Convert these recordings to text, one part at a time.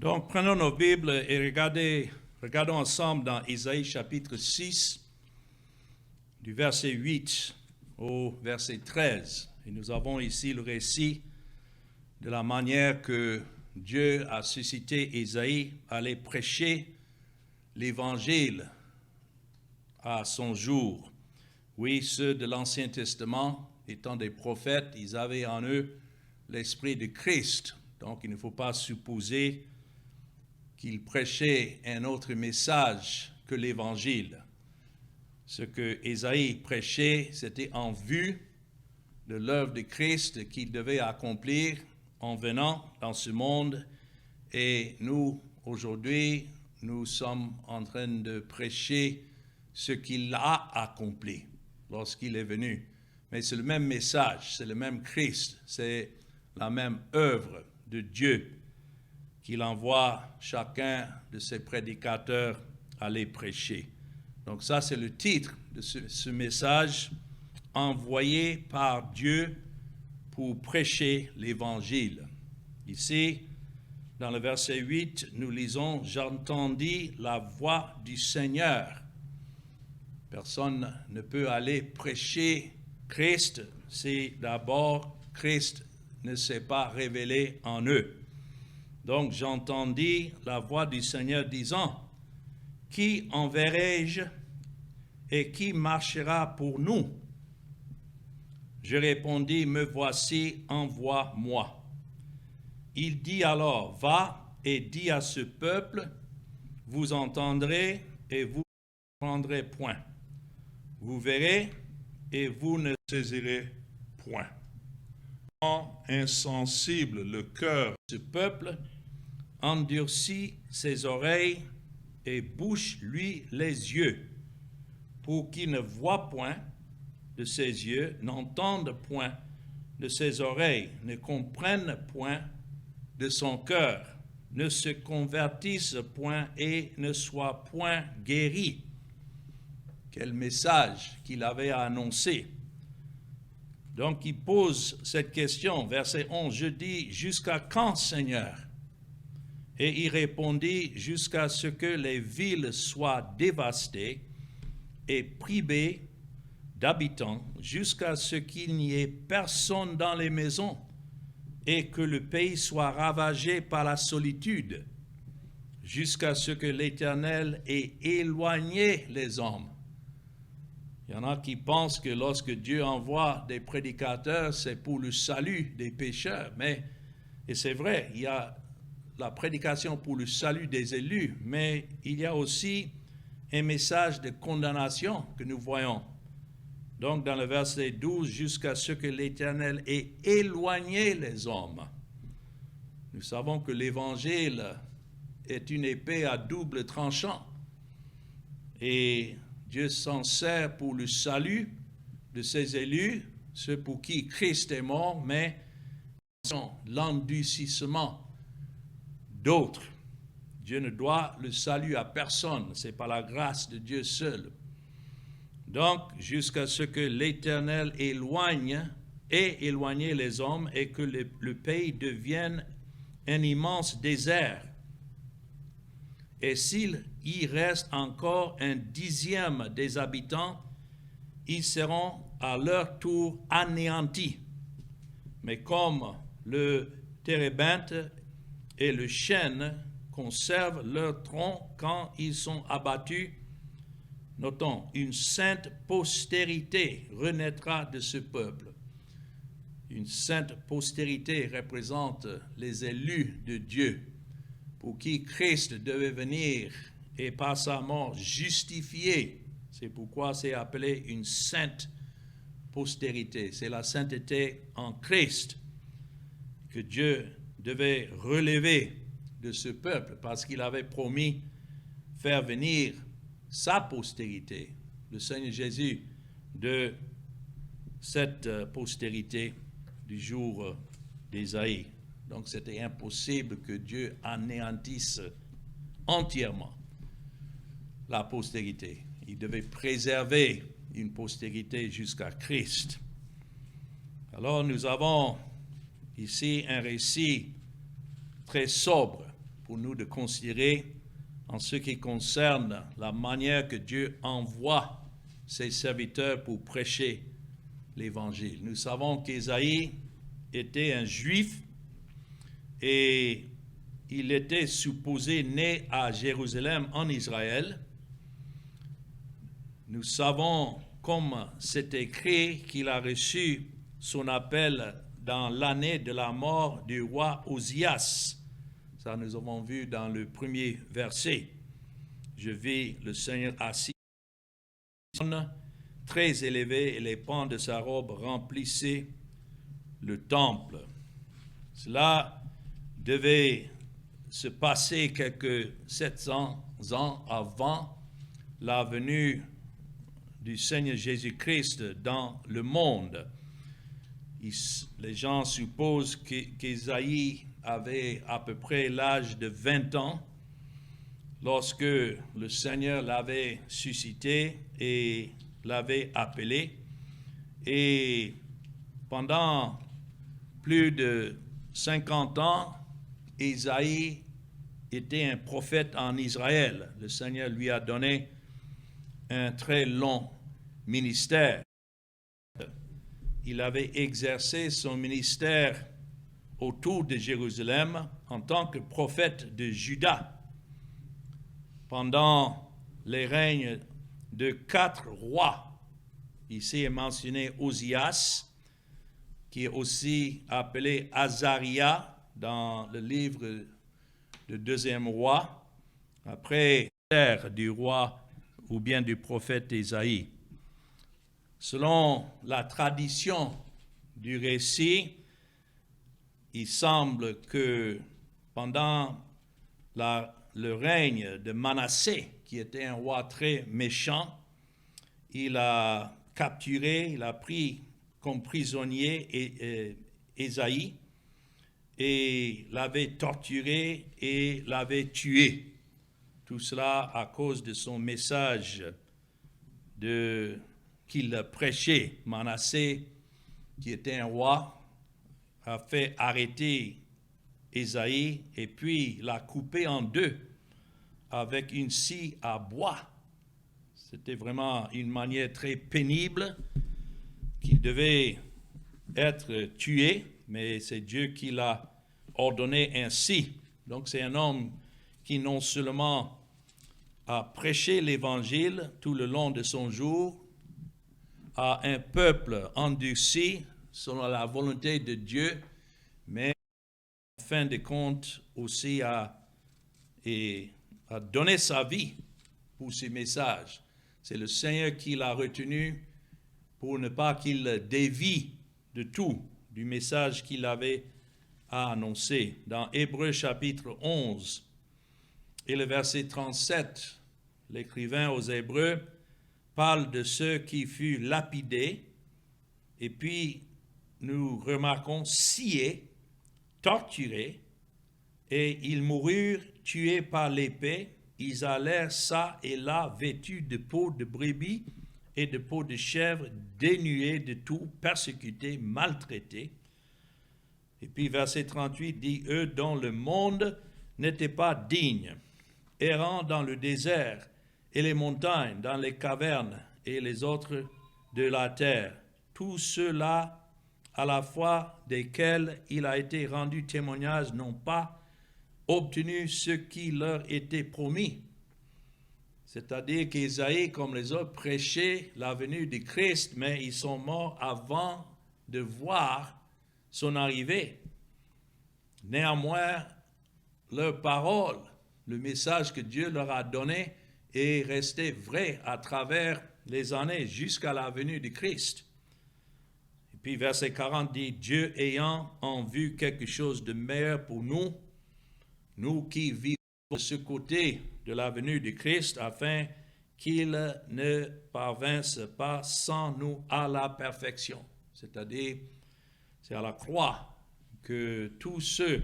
Donc, prenons nos Bibles et regardons ensemble dans Isaïe chapitre 6, du verset 8 au verset 13. Et nous avons ici le récit de la manière que Dieu a suscité Isaïe à aller prêcher l'Évangile à son jour. Oui, ceux de l'Ancien Testament, étant des prophètes, ils avaient en eux l'Esprit de Christ. Donc, il ne faut pas supposer qu'ils prêchaient un autre message que l'Évangile. Ce que Isaïe prêchait, c'était en vue de l'œuvre de Christ qu'il devait accomplir en venant dans ce monde. Et nous, aujourd'hui, nous sommes en train de prêcher ce qu'il a accompli lorsqu'il est venu. Mais c'est le même message, c'est le même Christ, c'est la même œuvre de Dieu qu'il envoie chacun de ses prédicateurs à les prêcher. Donc ça, c'est le titre de ce message, envoyé par Dieu pour prêcher l'Évangile. Ici, dans le verset 8, nous lisons « J'entendis la voix du Seigneur ». Personne ne peut aller prêcher Christ si d'abord Christ ne s'est pas révélé en eux. Donc j'entendis la voix du Seigneur disant, « Qui enverrai-je et qui marchera pour nous ?» Je répondis, « Me voici, envoie-moi. » Il dit alors, « Va et dis à ce peuple, vous entendrez et vous ne prendrez point. Vous verrez et vous ne saisirez point. » Insensible le cœur de ce peuple, endurcit ses oreilles et bouche-lui les yeux, pour qu'il ne voie point de ses yeux, n'entende point de ses oreilles, ne comprenne point de son cœur, ne se convertisse point et ne soit point guéri. Quel message qu'il avait à annoncer. Donc, il pose cette question, verset 11, « Je dis, jusqu'à quand, Seigneur ?» Et il répondit, « Jusqu'à ce que les villes soient dévastées et privées d'habitants, jusqu'à ce qu'il n'y ait personne dans les maisons et que le pays soit ravagé par la solitude, jusqu'à ce que l'Éternel ait éloigné les hommes. » Il y en a qui pensent que lorsque Dieu envoie des prédicateurs, c'est pour le salut des pécheurs. Et c'est vrai, il y a la prédication pour le salut des élus, mais il y a aussi un message de condamnation que nous voyons. Donc dans le verset 12, jusqu'à ce que l'Éternel ait éloigné les hommes. Nous savons que l'Évangile est une épée à double tranchant. Et Dieu s'en sert pour le salut de ses élus, ceux pour qui Christ est mort, mais l'endurcissement d'autres. Dieu ne doit le salut à personne, c'est par la grâce de Dieu seul. Donc, jusqu'à ce que l'Éternel ait éloigné les hommes et que le pays devienne un immense désert. Et s'il y reste encore un dixième des habitants, ils seront à leur tour anéantis. Mais comme le térébinthe et le chêne conservent leur tronc quand ils sont abattus, notons, une sainte postérité renaîtra de ce peuple. Une sainte postérité représente les élus de Dieu, pour qui Christ devait venir et par sa mort justifier. C'est pourquoi c'est appelé une sainte postérité. C'est la sainteté en Christ que Dieu devait relever de ce peuple, parce qu'il avait promis faire venir sa postérité, le Seigneur Jésus, de cette postérité du jour d'Ésaïe. Donc c'était impossible que Dieu anéantisse entièrement la postérité. Il devait préserver une postérité jusqu'à Christ. Alors nous avons ici un récit très sobre pour nous de considérer en ce qui concerne la manière que Dieu envoie ses serviteurs pour prêcher l'Évangile. Nous savons qu'Ésaïe était un Juif et il était supposé né à Jérusalem en Israël. Nous savons, comme c'est écrit, qu'il a reçu son appel dans l'année de la mort du roi Osias. Ça, nous avons vu dans le premier verset. Je vis le Seigneur assis, très élevé, et les pans de sa robe remplissaient le temple. Cela devait se passer quelques 700 ans avant la venue du Seigneur Jésus-Christ dans le monde. Les gens supposent qu'Ésaïe avait à peu près l'âge de 20 ans lorsque le Seigneur l'avait suscité et l'avait appelé. Et pendant plus de 50 ans, Ésaïe était un prophète en Israël. Le Seigneur lui a donné un très long ministère. Il avait exercé son ministère autour de Jérusalem en tant que prophète de Juda pendant les règnes de 4 rois. Ici est mentionné Osias, qui est aussi appelé Azaria dans le livre de 2e roi, après l'ère du roi ou bien du prophète Ésaïe. Selon la tradition du récit, il semble que pendant le règne de Manassé, qui était un roi très méchant, il a capturé, il a pris comme prisonnier Ésaïe et l'avait torturé et l'avait tué. Tout cela à cause de son message qu'il prêchait. Manassé, qui était un roi, a fait arrêter Ésaïe et puis l'a coupé en deux avec une scie à bois. C'était vraiment une manière très pénible qu'il devait être tué, mais c'est Dieu qui l'a ordonné ainsi. Donc c'est un homme qui non seulement a prêché l'Évangile tout le long de son jour à un peuple endurci selon la volonté de Dieu, mais en fin de compte aussi a donné sa vie pour ce message. C'est le Seigneur qui l'a retenu pour ne pas qu'il dévie de tout, du message qu'il avait à annoncer. Dans Hébreux chapitre 11 et le verset 37, l'écrivain aux Hébreux parle de ceux qui furent lapidés, et puis nous remarquons sciés, torturés, et ils moururent tués par l'épée. Ils allèrent ça et là vêtus de peau de brebis et de peau de chèvre, dénués de tout, persécutés, maltraités. Et puis verset 38 dit, eux dont le monde n'était pas digne, errant dans le désert et les montagnes, dans les cavernes et les autres de la terre, tous ceux-là à la fois desquels il a été rendu témoignage n'ont pas obtenu ce qui leur était promis. C'est-à-dire qu'Ésaïe, comme les autres, prêchait la venue du Christ, mais ils sont morts avant de voir son arrivée. Néanmoins, leur parole, le message que Dieu leur a donné, est resté vrai à travers les années jusqu'à la venue du Christ. Et puis verset 40 dit, Dieu ayant en vue quelque chose de meilleur pour nous, nous qui vivons de ce côté de la venue du Christ, afin qu'il ne parvinsse pas sans nous à la perfection. C'est-à-dire, c'est à la croix que tous ceux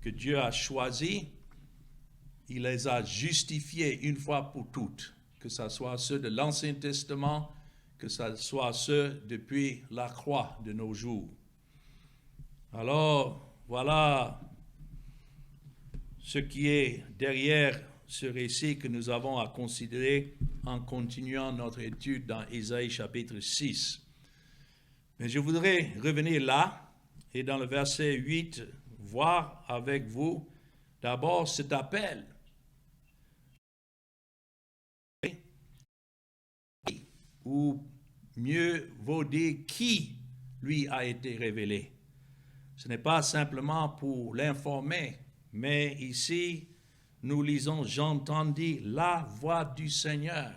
que Dieu a choisis, il les a justifiés une fois pour toutes, que ce soit ceux de l'Ancien Testament, que ce soit ceux depuis la croix de nos jours. Alors, voilà ce qui est derrière ce récit que nous avons à considérer en continuant notre étude dans Ésaïe chapitre 6. Mais je voudrais revenir là et dans le verset 8, voir avec vous d'abord cet appel. Ou mieux vaut dire qui lui a été révélé. Ce n'est pas simplement pour l'informer, mais ici, nous lisons, j'entendis la voix du Seigneur.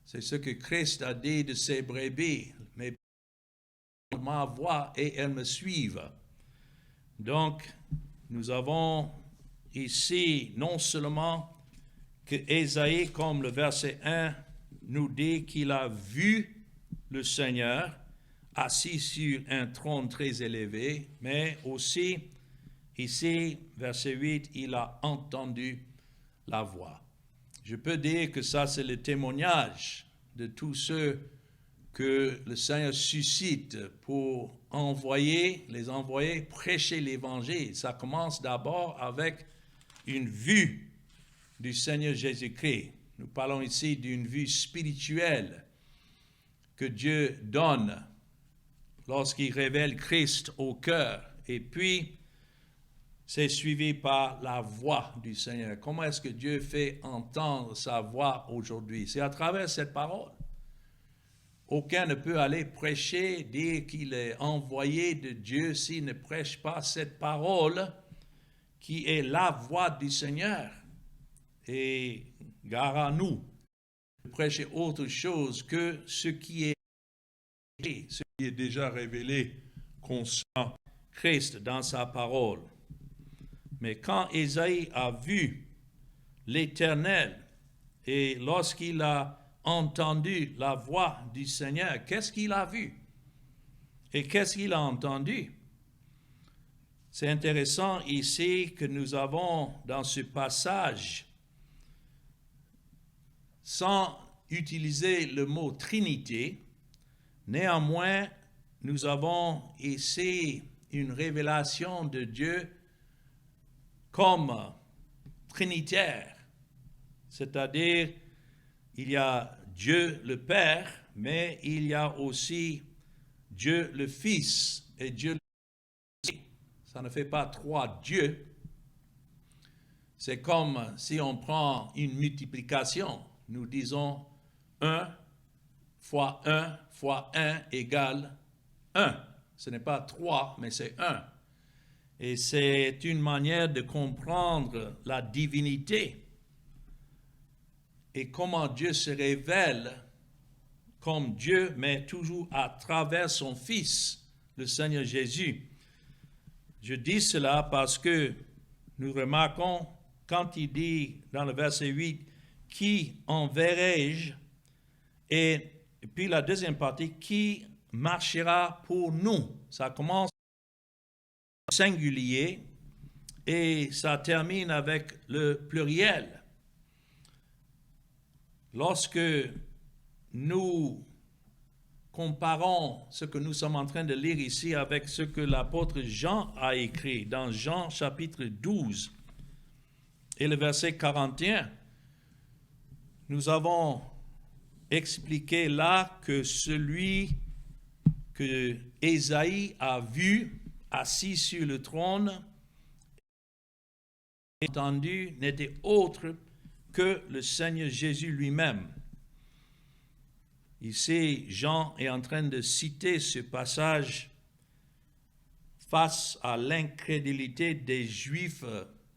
C'est ce que Christ a dit de ses brebis, mais ma voix et elles me suivent. Donc, nous avons ici non seulement que Ésaïe, comme le verset 1, nous dit qu'il a vu le Seigneur assis sur un trône très élevé, mais aussi, ici, verset 8, il a entendu la voix. Je peux dire que ça, c'est le témoignage de tous ceux que le Seigneur suscite pour les envoyer prêcher l'Évangile. Ça commence d'abord avec une vue du Seigneur Jésus-Christ. Nous parlons ici d'une vue spirituelle que Dieu donne lorsqu'il révèle Christ au cœur. Et puis, c'est suivi par la voix du Seigneur. Comment est-ce que Dieu fait entendre sa voix aujourd'hui? C'est à travers cette parole. Aucun ne peut aller prêcher, dire qu'il est envoyé de Dieu s'il ne prêche pas cette parole qui est la voix du Seigneur. Et gare à nous de prêcher autre chose que ce qui est déjà révélé concernant Christ dans sa parole. Mais quand Ésaïe a vu l'Éternel et lorsqu'il a entendu la voix du Seigneur, qu'est-ce qu'il a vu? Et qu'est-ce qu'il a entendu? C'est intéressant ici que nous avons dans ce passage, sans utiliser le mot Trinité, néanmoins, nous avons ici une révélation de Dieu comme trinitaire, c'est-à-dire il y a Dieu le Père, mais il y a aussi Dieu le Fils et Dieu le Fils. Ça ne fait pas trois dieux. C'est comme si on prend une multiplication. Nous disons 1 fois 1 fois 1 égale 1. Ce n'est pas 3, mais c'est 1. Et c'est une manière de comprendre la divinité et comment Dieu se révèle comme Dieu, mais toujours à travers son Fils, le Seigneur Jésus. Je dis cela parce que nous remarquons quand il dit dans le verset 8, « Qui enverrai-je » et puis la deuxième partie, « Qui marchera pour nous ?» Ça commence singulier et ça termine avec le pluriel. Lorsque nous comparons ce que nous sommes en train de lire ici avec ce que l'apôtre Jean a écrit dans Jean chapitre 12 et le verset 41, nous avons expliqué là que celui que Ésaïe a vu assis sur le trône, entendu, n'était autre que le Seigneur Jésus lui-même. Ici, Jean est en train de citer ce passage face à l'incrédulité des Juifs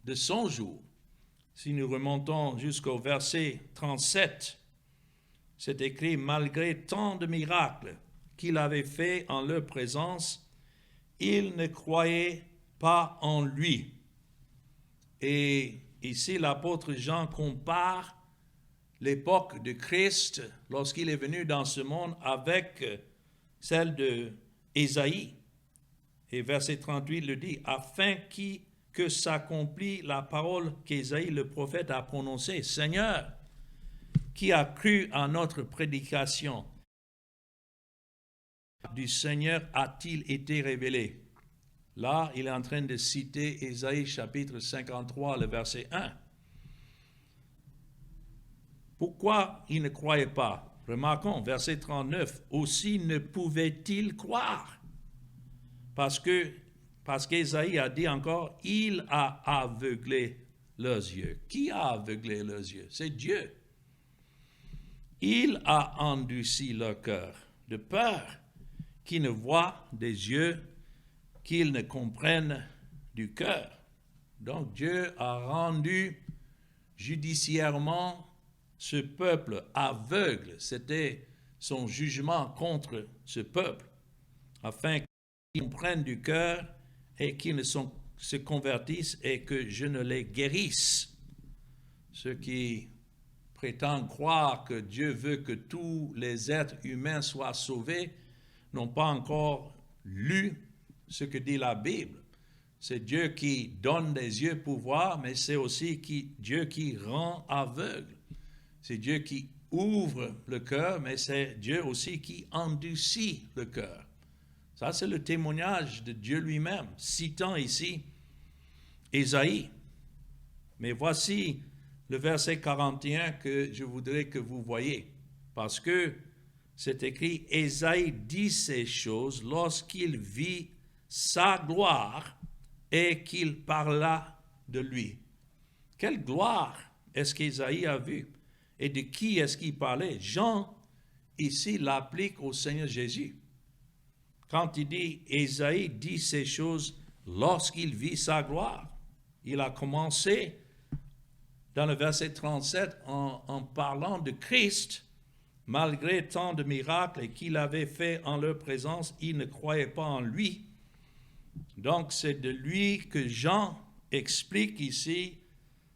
de son jour. Si nous remontons jusqu'au verset 37, c'est écrit « Malgré tant de miracles qu'il avait fait en leur présence, ils ne croyaient pas en lui. » Et ici, l'apôtre Jean compare l'époque de Christ, lorsqu'il est venu dans ce monde, avec celle d'Ésaïe. Et verset 38 le dit, « Afin que s'accomplit la parole qu'Ésaïe le prophète a prononcée. Seigneur, qui a cru à notre prédication? Du Seigneur a-t-il été révélé? » Là, il est en train de citer Ésaïe chapitre 53, le verset 1. Pourquoi ils ne croyaient pas? Remarquons, verset 39, aussi ne pouvaient-ils croire? Parce qu'Ésaïe a dit encore, il a aveuglé leurs yeux. Qui a aveuglé leurs yeux? C'est Dieu. Il a endurci leur cœur, de peur qu'ils ne voient des yeux, qu'ils ne comprennent du cœur. Donc Dieu a rendu judiciairement ce peuple aveugle. C'était son jugement contre ce peuple, afin qu'ils comprennent du cœur et qu'ils ne se convertissent et que je ne les guérisse. Ceux qui prétendent croire que Dieu veut que tous les êtres humains soient sauvés n'ont pas encore lu ce que dit la Bible. C'est Dieu qui donne des yeux pour voir, mais c'est aussi Dieu qui rend aveugle. C'est Dieu qui ouvre le cœur, mais c'est Dieu aussi qui endurcit le cœur. Ça, c'est le témoignage de Dieu lui-même, citant ici Ésaïe. Mais voici le verset 41 que je voudrais que vous voyez, parce que c'est écrit, Ésaïe dit ces choses lorsqu'il vit sa gloire et qu'il parla de lui. Quelle gloire est-ce qu'Ésaïe a vu? Et de qui est-ce qu'il parlait? Jean, ici, l'applique au Seigneur Jésus. Quand il dit, Ésaïe dit ces choses lorsqu'il vit sa gloire. Il a commencé dans le verset 37 en parlant de Christ. Malgré tant de miracles qu'il avait fait en leur présence, ils ne croyaient pas en lui. Donc c'est de lui que Jean explique ici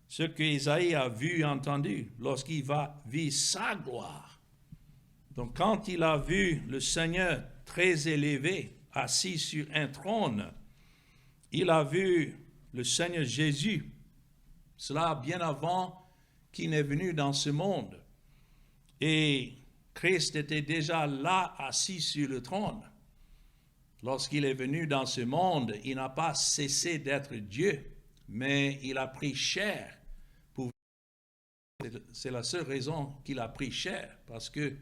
ce qu'Ésaïe a vu et entendu lorsqu'il va vivre sa gloire. Donc quand il a vu le Seigneur très élevé, assis sur un trône, il a vu le Seigneur Jésus, cela bien avant qu'il n'est venu dans ce monde. Et Christ était déjà là, assis sur le trône. Lorsqu'il est venu dans ce monde, il n'a pas cessé d'être Dieu, mais il a pris chair. C'est la seule raison qu'il a pris chair, parce que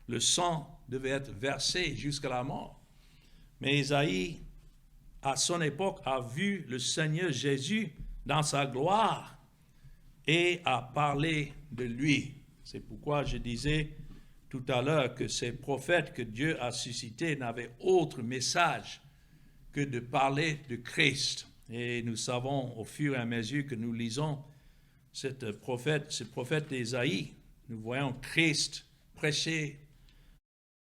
le sang devait être versé jusqu'à la mort. Mais Ésaïe, à son époque, a vu le Seigneur Jésus dans sa gloire et a parlé de lui. C'est pourquoi je disais tout à l'heure que ces prophètes que Dieu a suscités n'avaient autre message que de parler de Christ. Et nous savons au fur et à mesure que nous lisons ce prophète d'Ésaïe, nous voyons Christ prêcher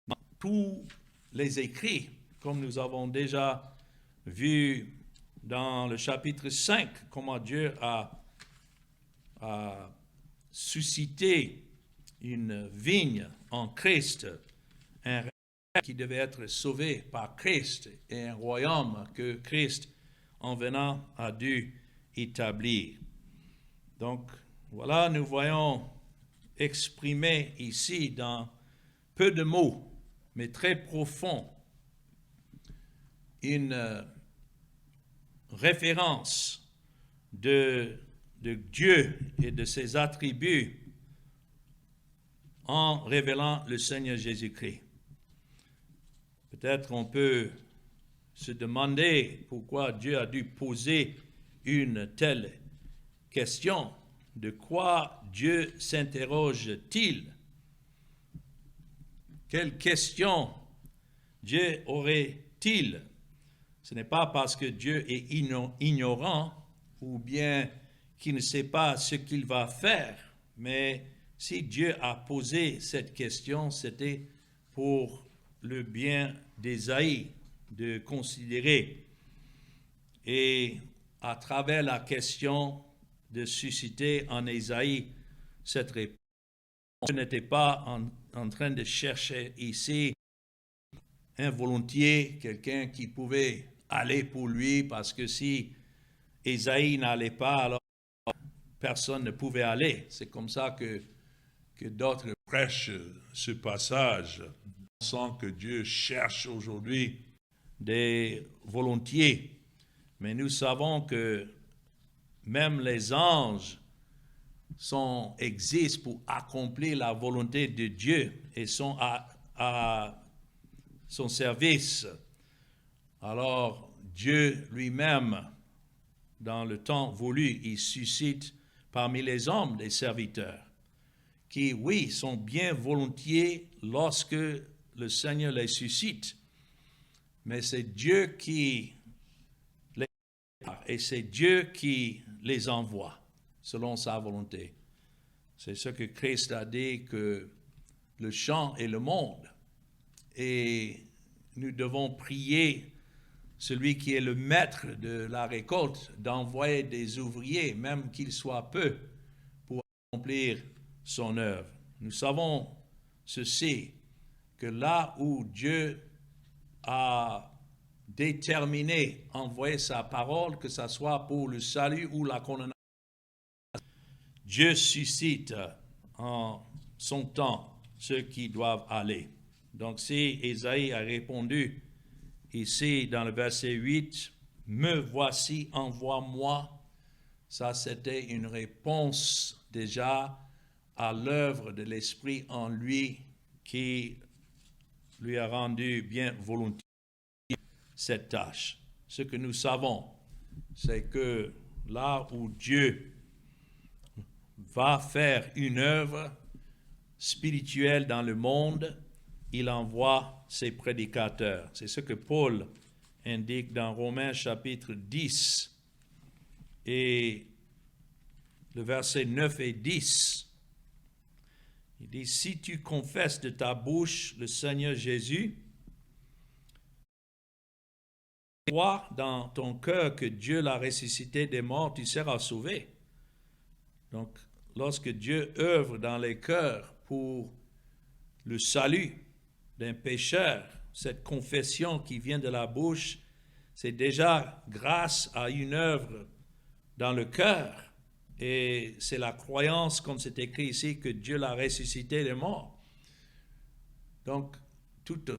dans tous les écrits, comme nous avons déjà vu dans le chapitre 5, comment Dieu a suscité une vigne en Christ, un règne qui devait être sauvé par Christ et un royaume que Christ, en venant, a dû établir. Donc, voilà, nous voyons exprimé ici dans peu de mots, mais très profond, une référence de Dieu et de ses attributs en révélant le Seigneur Jésus-Christ. Peut-être on peut se demander pourquoi Dieu a dû poser une telle question. De quoi Dieu s'interroge-t-il? Quelle question Dieu aurait-il? Ce n'est pas parce que Dieu est ignorant ou bien qu'il ne sait pas ce qu'il va faire, mais si Dieu a posé cette question, c'était pour le bien d'Ésaïe de considérer. Et à travers la question de susciter en Ésaïe cette réponse, je n'étais pas en train de chercher ici un volontiers, quelqu'un qui pouvait aller pour lui, parce que si Ésaïe n'allait pas, alors personne ne pouvait aller. C'est comme ça que d'autres prêchent ce passage, pensant que Dieu cherche aujourd'hui des volontiers Mais nous savons que même les anges existent pour accomplir la volonté de Dieu et sont à son service. Alors, Dieu lui-même, dans le temps voulu, il suscite parmi les hommes des serviteurs qui, oui, sont bien volontiers lorsque le Seigneur les suscite. Mais c'est Dieu qui les et c'est Dieu qui les envoie selon sa volonté. C'est ce que Christ a dit, que le champ est le monde. Et nous devons prier celui qui est le maître de la récolte d'envoyer des ouvriers, même qu'ils soient peu, pour accomplir son œuvre. Nous savons ceci, que là où Dieu a déterminé envoyer sa parole, que ce soit pour le salut ou la condamnation, Dieu suscite en son temps ceux qui doivent aller. Donc si Ésaïe a répondu ici dans le verset 8, « Me voici, envoie-moi », ça c'était une réponse déjà à l'œuvre de l'Esprit en lui qui lui a rendu bien volontiers cette tâche. Ce que nous savons, c'est que là où Dieu va faire une œuvre spirituelle dans le monde, il envoie ses prédicateurs. C'est ce que Paul indique dans Romains chapitre 10 et le verset 9 et 10. Il dit, « Si tu confesses de ta bouche le Seigneur Jésus, crois dans ton cœur que Dieu l'a ressuscité des morts, tu seras sauvé. » Donc, lorsque Dieu œuvre dans les cœurs pour le salut d'un pécheur, cette confession qui vient de la bouche, c'est déjà grâce à une œuvre dans le cœur. Et c'est la croyance, comme c'est écrit ici, que Dieu l'a ressuscité des morts. Donc, toute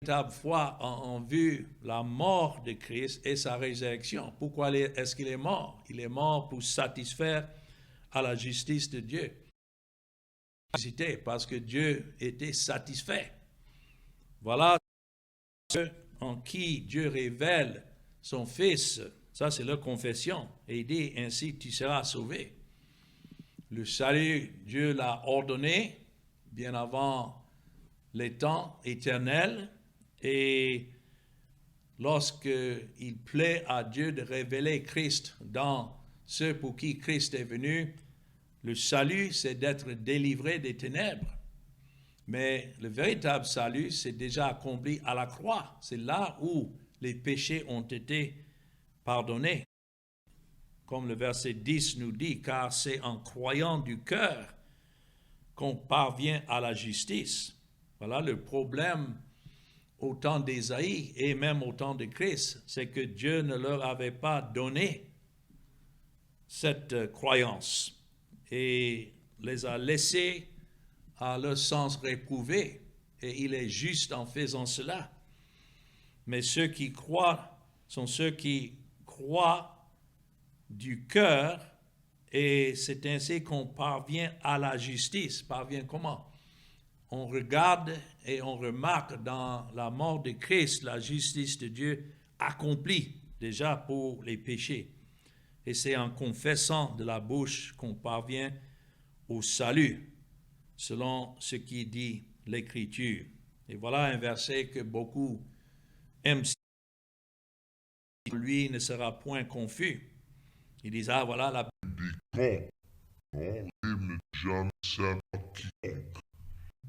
véritable foi en vue la mort de Christ et sa résurrection. Pourquoi est-ce qu'il est mort? Il est mort pour satisfaire à la justice de Dieu. Parce que Dieu était satisfait. Voilà ceux en qui Dieu révèle son Fils. Ça, c'est leur confession. Et il dit, ainsi tu seras sauvé. Le salut, Dieu l'a ordonné bien avant les temps éternels. Et lorsqu'il plaît à Dieu de révéler Christ dans ceux pour qui Christ est venu, le salut, c'est d'être délivré des ténèbres. Mais le véritable salut, c'est déjà accompli à la croix. C'est là où les péchés ont été pardonnés. Comme le verset 10 nous dit, car c'est en croyant du cœur qu'on parvient à la justice. Voilà le problème au temps d'Ésaïe et même au temps de Christ, c'est que Dieu ne leur avait pas donné cette croyance et les a laissés à leur sens réprouvé, et il est juste en faisant cela. Mais ceux qui croient sont ceux qui croient du cœur, et c'est ainsi qu'on parvient à la justice. Parvient comment? On regarde et on remarque dans la mort de Christ la justice de Dieu accomplie déjà pour les péchés. Et c'est en confessant de la bouche qu'on parvient au salut, selon ce qui dit l'Écriture. Et voilà un verset que beaucoup aiment. Lui ne sera point confus. Il dit, ah voilà la...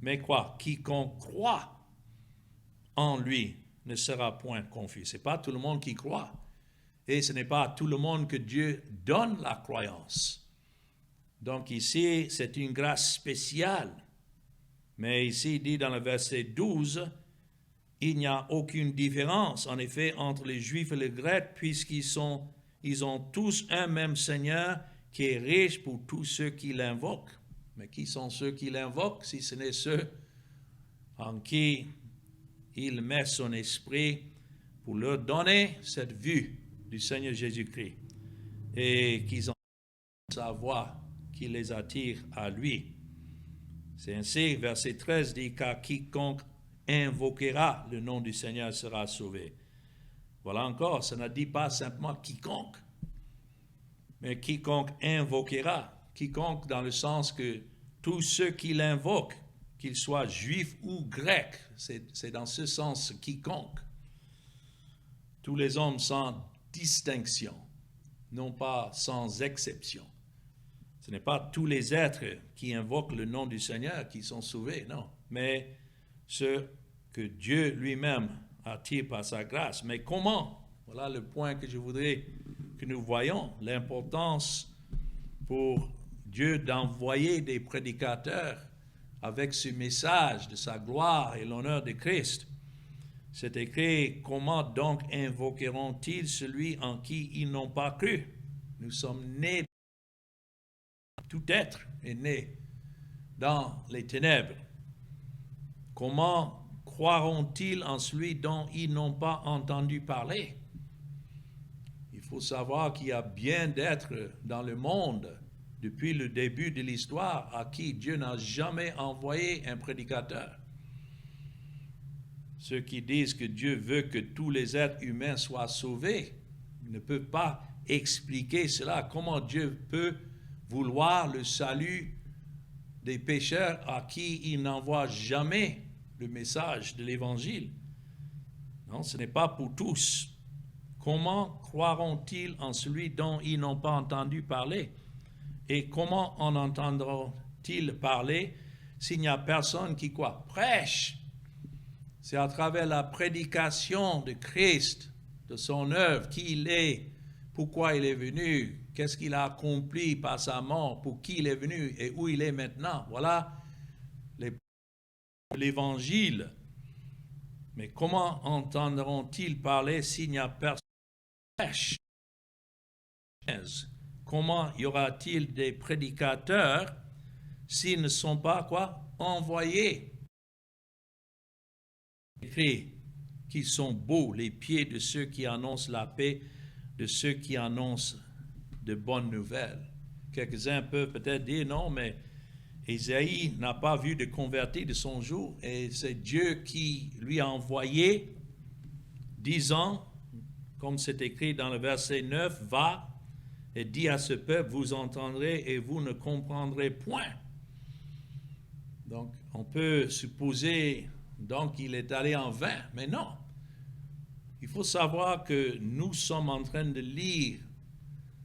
Mais quoi? Quiconque croit en lui ne sera point confus. Ce n'est pas tout le monde qui croit. Et ce n'est pas à tout le monde que Dieu donne la croyance. Donc ici, c'est une grâce spéciale. Mais ici, il dit dans le verset 12, il n'y a aucune différence, en effet, entre les Juifs et les Grecs, puisqu'ils ont tous un même Seigneur qui est riche pour tous ceux qui l'invoquent. Mais qui sont ceux qui l'invoquent, si ce n'est ceux en qui il met son esprit pour leur donner cette vue du Seigneur Jésus-Christ et qu'ils ont sa voix qui les attire à lui. C'est ainsi, verset 13 dit, car quiconque invoquera le nom du Seigneur sera sauvé. Voilà encore, ça ne dit pas simplement quiconque, mais quiconque invoquera. Quiconque dans le sens que tous ceux qui l'invoquent, qu'ils soient juifs ou grecs, c'est dans ce sens quiconque. Tous les hommes sans distinction, non pas sans exception. Ce n'est pas tous les êtres qui invoquent le nom du Seigneur qui sont sauvés, non, mais ceux que Dieu lui-même attire par sa grâce. Mais comment? Voilà le point que je voudrais que nous voyions, l'importance pour Dieu d'envoyer des prédicateurs avec ce message de sa gloire et l'honneur de Christ. C'est écrit, comment donc invoqueront-ils celui en qui ils n'ont pas cru? Nous sommes nés, tout être est né dans les ténèbres. Comment croiront-ils en celui dont ils n'ont pas entendu parler? Il faut savoir qu'il y a bien d'êtres dans le monde depuis le début de l'histoire à qui Dieu n'a jamais envoyé un prédicateur. Ceux qui disent que Dieu veut que tous les êtres humains soient sauvés ne peuvent pas expliquer cela. Comment Dieu peut vouloir le salut des pécheurs à qui il n'envoie jamais le message de l'Évangile? Non, ce n'est pas pour tous. Comment croiront-ils en celui dont ils n'ont pas entendu parler? Et comment en entendront-ils parler s'il n'y a personne qui quoi? Prêche. C'est à travers la prédication de Christ, de son œuvre, qui il est, pourquoi il est venu, qu'est-ce qu'il a accompli par sa mort, pour qui il est venu et où il est maintenant. Voilà l'Évangile. Mais comment entendront-ils parler s'il n'y a personne qui prêche? Comment y aura-t-il des prédicateurs s'ils ne sont pas quoi? Envoyés? Écrit qu'ils sont beaux les pieds de ceux qui annoncent la paix, de ceux qui annoncent de bonnes nouvelles. Quelques-uns peuvent peut-être dire non, mais Ésaïe n'a pas vu de convertis de son jour et c'est Dieu qui lui a envoyé, disant, comme c'est écrit dans le verset 9, va et dis à ce peuple, vous entendrez et vous ne comprendrez point. Donc, on peut supposer donc qu'il est allé en vain, mais non. Il faut savoir que nous sommes en train de lire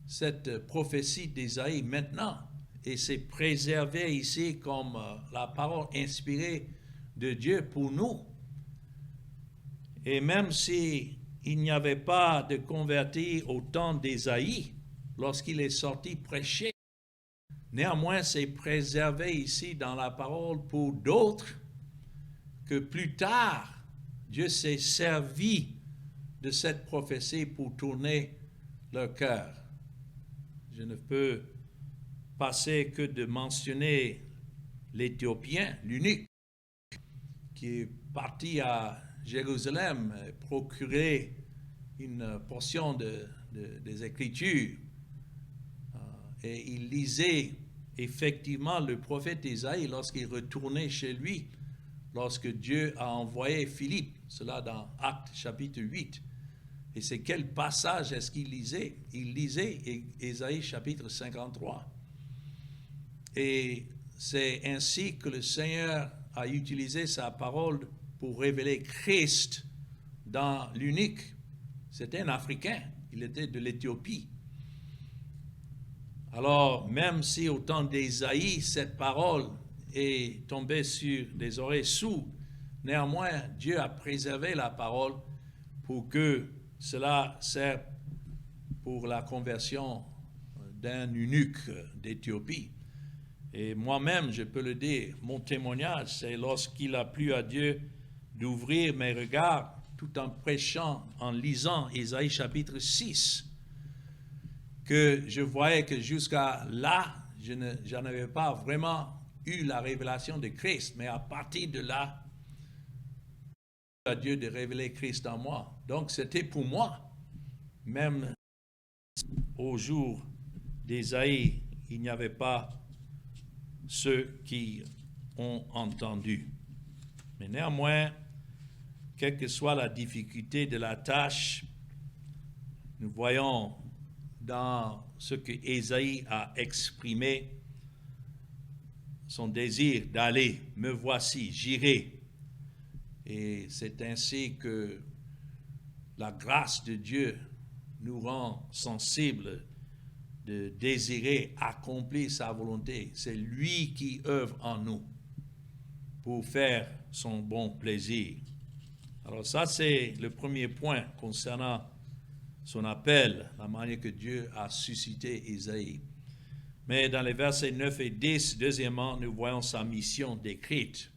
cette prophétie d'Ésaïe maintenant, et c'est préservé ici comme la parole inspirée de Dieu pour nous. Et même s'il n'y avait pas de convertis au temps d'Ésaïe, lorsqu'il est sorti prêcher, néanmoins c'est préservé ici dans la parole pour d'autres, que plus tard, Dieu s'est servi de cette prophétie pour tourner leur cœur. Je ne peux passer que de mentionner l'Éthiopien, l'eunuque, qui est parti à Jérusalem procurer une portion des Écritures. Et il lisait effectivement le prophète Isaïe lorsqu'il retournait chez lui, lorsque Dieu a envoyé Philippe, cela dans Actes chapitre 8. Et c'est quel passage est-ce qu'il lisait? Il lisait Ésaïe chapitre 53. Et c'est ainsi que le Seigneur a utilisé sa parole pour révéler Christ dans l'eunuque. C'était un Africain, il était de l'Éthiopie. Alors, même si au temps d'Ésaïe, cette parole est tombée sur des oreilles sourdes, néanmoins, Dieu a préservé la parole pour que cela serve pour la conversion d'un eunuque d'Éthiopie. Et moi-même, je peux le dire, mon témoignage, c'est lorsqu'il a plu à Dieu d'ouvrir mes regards tout en prêchant, en lisant Ésaïe chapitre 6, que je voyais que jusqu'à là, je n'en avais pas vraiment eu la révélation de Christ, mais à partir de là, à Dieu de révéler Christ en moi. Donc c'était pour moi, même au jour d'Ésaïe, il n'y avait pas ceux qui ont entendu. Mais néanmoins, quelle que soit la difficulté de la tâche, nous voyons dans ce que Ésaïe a exprimé son désir d'aller, me voici, j'irai. Et c'est ainsi que la grâce de Dieu nous rend sensibles de désirer accomplir sa volonté. C'est lui qui œuvre en nous pour faire son bon plaisir. Alors ça, c'est le premier point concernant son appel, la manière que Dieu a suscité Isaïe. Mais dans les versets 9 et 10, deuxièmement, nous voyons sa mission décrite.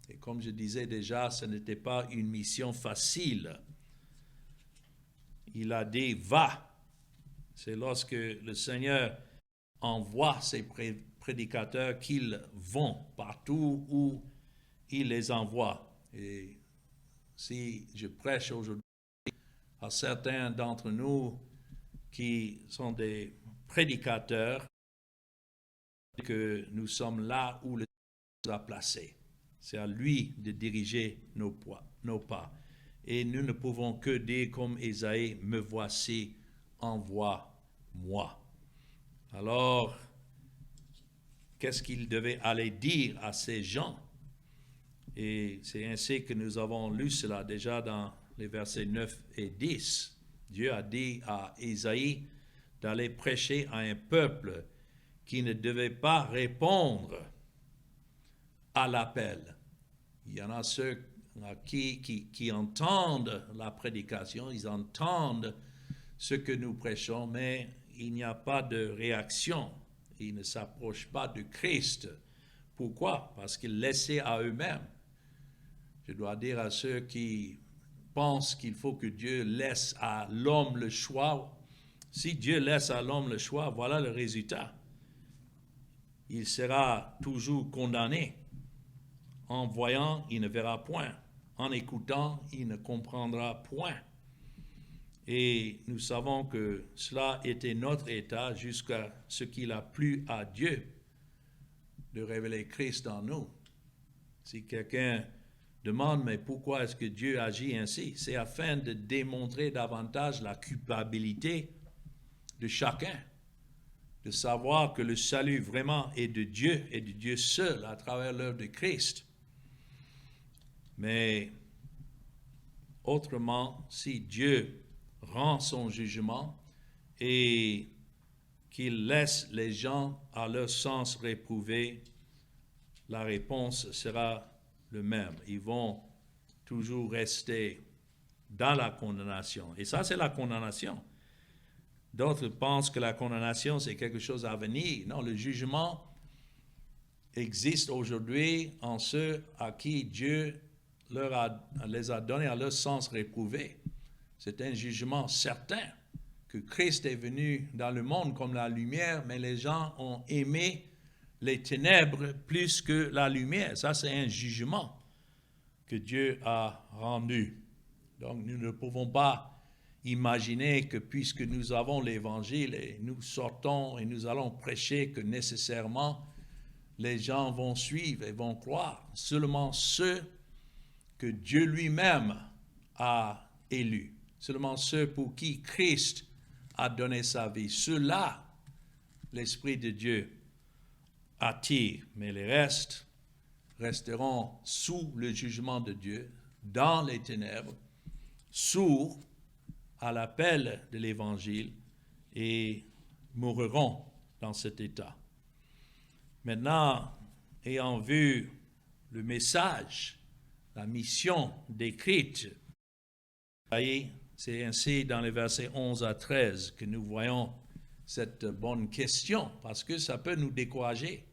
Et comme je disais déjà, ce n'était pas une mission facile. Il a dit, va. C'est lorsque le Seigneur envoie ses prédicateurs qu'ils vont partout où il les envoie. Et si je prêche aujourd'hui à certains d'entre nous qui sont des prédicateurs, que nous sommes là où le Seigneur nous a placés. C'est à lui de diriger nos pas. Et nous ne pouvons que dire comme Ésaïe, me voici, envoie-moi. Alors, qu'est-ce qu'il devait aller dire à ces gens? Et c'est ainsi que nous avons lu cela déjà dans les versets 9 et 10. Dieu a dit à Ésaïe d'aller prêcher à un peuple qui ne devait pas répondre à l'appel. Il y en a ceux qui entendent la prédication, ils entendent ce que nous prêchons, mais il n'y a pas de réaction. Ils ne s'approchent pas de Christ. Pourquoi? Parce qu'ils laissent à eux-mêmes. Je dois dire à ceux qui pensent qu'il faut que Dieu laisse à l'homme le choix. Si Dieu laisse à l'homme le choix, voilà le résultat. Il sera toujours condamné. En voyant, il ne verra point. En écoutant, il ne comprendra point. Et nous savons que cela était notre état jusqu'à ce qu'il a plu à Dieu de révéler Christ en nous. Si quelqu'un demande, mais pourquoi est-ce que Dieu agit ainsi? C'est afin de démontrer davantage la culpabilité de chacun, de savoir que le salut vraiment est de Dieu et de Dieu seul à travers l'œuvre de Christ. Mais autrement, si Dieu rend son jugement et qu'il laisse les gens à leur sens réprouvé, la réponse sera le même. Ils vont toujours rester dans la condamnation. Et ça, c'est la condamnation. D'autres pensent que la condamnation, c'est quelque chose à venir. Non, le jugement existe aujourd'hui en ceux à qui Dieu les a donnés à leur sens réprouvé. C'est un jugement certain que Christ est venu dans le monde comme la lumière, mais les gens ont aimé les ténèbres plus que la lumière. Ça, c'est un jugement que Dieu a rendu. Donc, nous ne pouvons pas imaginer que puisque nous avons l'Évangile et nous sortons et nous allons prêcher, que nécessairement les gens vont suivre et vont croire. Seulement ceux que Dieu lui-même a élus. Seulement ceux pour qui Christ a donné sa vie. Ceux-là, l'Esprit de Dieu attire, mais les restes resteront sous le jugement de Dieu, dans les ténèbres, sourds à l'appel de l'Évangile et mourront dans cet état. Maintenant, ayant vu le message, la mission décrite, c'est ainsi dans les versets 11 à 13 que nous voyons cette bonne question, parce que ça peut nous décourager.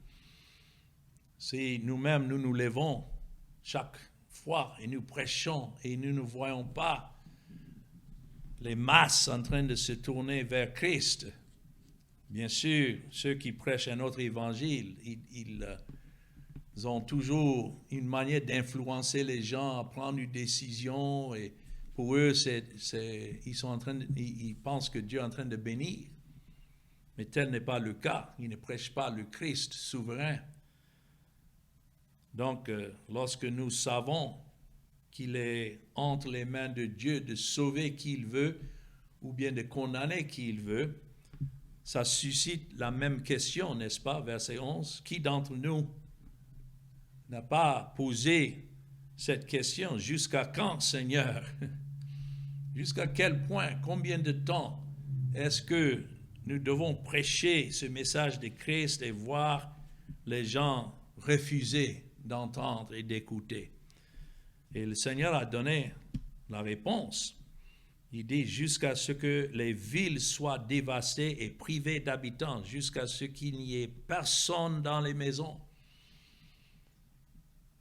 Si nous-mêmes, nous nous levons chaque fois et nous prêchons et nous ne voyons pas les masses en train de se tourner vers Christ, bien sûr, ceux qui prêchent un autre évangile, ils ont toujours une manière d'influencer les gens à prendre une décision et pour eux, ils pensent que Dieu est en train de bénir. Mais tel n'est pas le cas. Il ne prêche pas le Christ souverain. Donc, lorsque nous savons qu'il est entre les mains de Dieu de sauver qui il veut ou bien de condamner qui il veut, ça suscite la même question, n'est-ce pas, verset 11. Qui d'entre nous n'a pas posé cette question? Jusqu'à quand, Seigneur? Jusqu'à quel point, combien de temps est-ce que nous devons prêcher ce message de Christ et voir les gens refuser d'entendre et d'écouter? Et le Seigneur a donné la réponse. Il dit jusqu'à ce que les villes soient dévastées et privées d'habitants, jusqu'à ce qu'il n'y ait personne dans les maisons.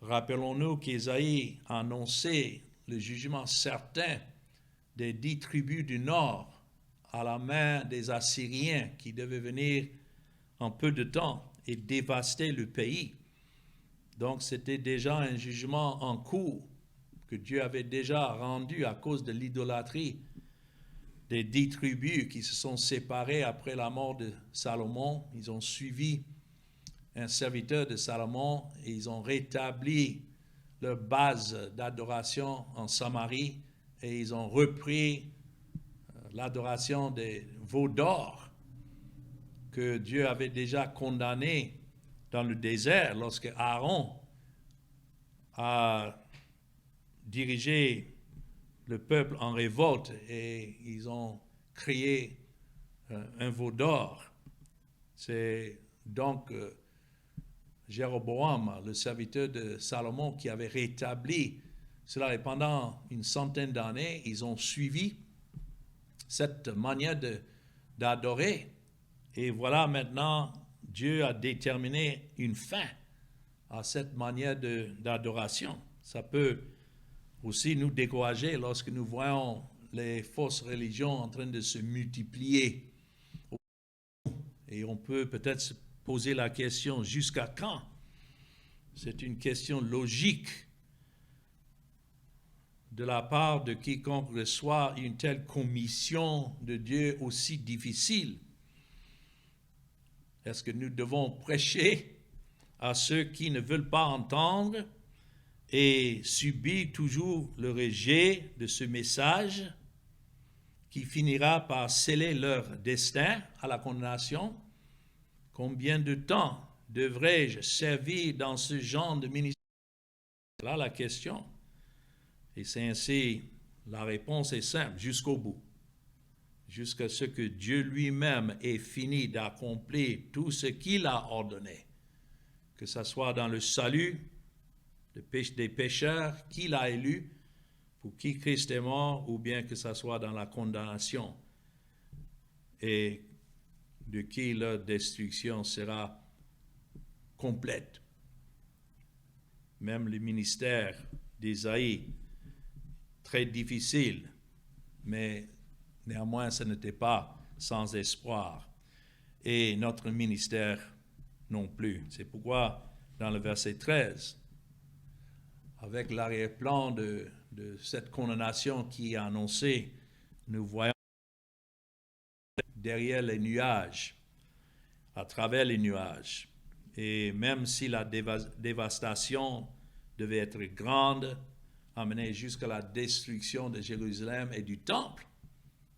Rappelons-nous qu'Ésaïe a annoncé le jugement certain des 10 tribus du nord à la main des Assyriens qui devaient venir en peu de temps et dévaster le pays. Donc c'était déjà un jugement en cours que Dieu avait déjà rendu à cause de l'idolâtrie des 10 tribus qui se sont séparées après la mort de Salomon. Ils ont suivi un serviteur de Salomon et ils ont rétabli leur base d'adoration en Samarie et ils ont repris l'adoration des veaux d'or que Dieu avait déjà condamné dans le désert lorsque Aaron a dirigé le peuple en révolte et ils ont créé un veau d'or. C'est donc Jéroboam, le serviteur de Salomon, qui avait rétabli cela. Et pendant une centaine d'années, ils ont suivi cette manière d'adorer. Et voilà, maintenant, Dieu a déterminé une fin à cette manière d'adoration. Ça peut aussi nous décourager lorsque nous voyons les fausses religions en train de se multiplier. Et on peut peut-être se poser la question, jusqu'à quand? C'est une question logique de la part de quiconque reçoit une telle commission de Dieu aussi difficile. Est-ce que nous devons prêcher à ceux qui ne veulent pas entendre et subir toujours le rejet de ce message qui finira par sceller leur destin à la condamnation? Combien de temps devrais-je servir dans ce genre de ministère? Là, la question. Et c'est ainsi, la réponse est simple, jusqu'au bout. Jusqu'à ce que Dieu lui-même ait fini d'accomplir tout ce qu'il a ordonné. Que ce soit dans le salut des pécheurs qu'il a élus, pour qui Christ est mort, ou bien que ce soit dans la condamnation et de qui leur destruction sera complète. Même le ministère d'Ésaïe, très difficile, mais néanmoins ce n'était pas sans espoir. Et notre ministère non plus. C'est pourquoi dans le verset 13, avec l'arrière-plan de cette condamnation qui est annoncée, nous voyons derrière les nuages, à travers les nuages. Et même si la dévastation devait être grande, amenée jusqu'à la destruction de Jérusalem et du temple,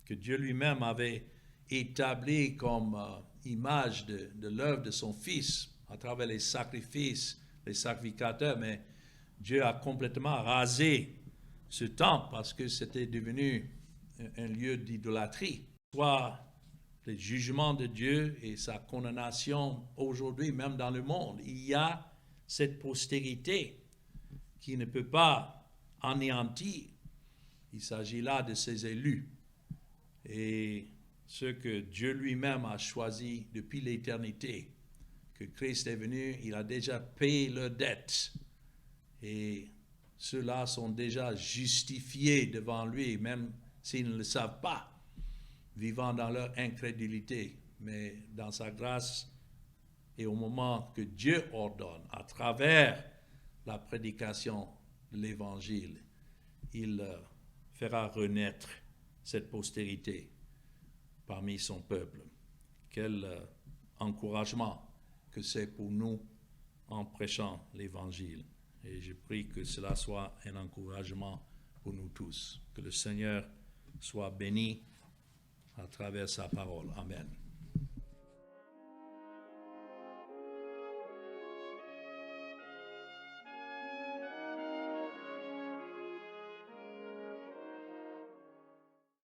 que Dieu lui-même avait établi comme image de l'œuvre de son Fils, à travers les sacrifices, les sacrificateurs, mais Dieu a complètement rasé ce temple parce que c'était devenu un lieu d'idolâtrie. Soit le jugement de Dieu et sa condamnation aujourd'hui, même dans le monde, il y a cette postérité qui ne peut pas anéantir. Il s'agit là de ses élus et ceux que Dieu lui-même a choisis depuis l'éternité. Que Christ est venu, il a déjà payé leurs dettes. Et ceux-là sont déjà justifiés devant lui, même s'ils ne le savent pas, vivant dans leur incrédulité. Mais dans sa grâce et au moment que Dieu ordonne, à travers la prédication de l'Évangile, il fera renaître cette postérité parmi son peuple. quel encouragement que c'est pour nous en prêchant l'Évangile. Et je prie que cela soit un encouragement pour nous tous. Que le Seigneur soit béni à travers sa parole. Amen.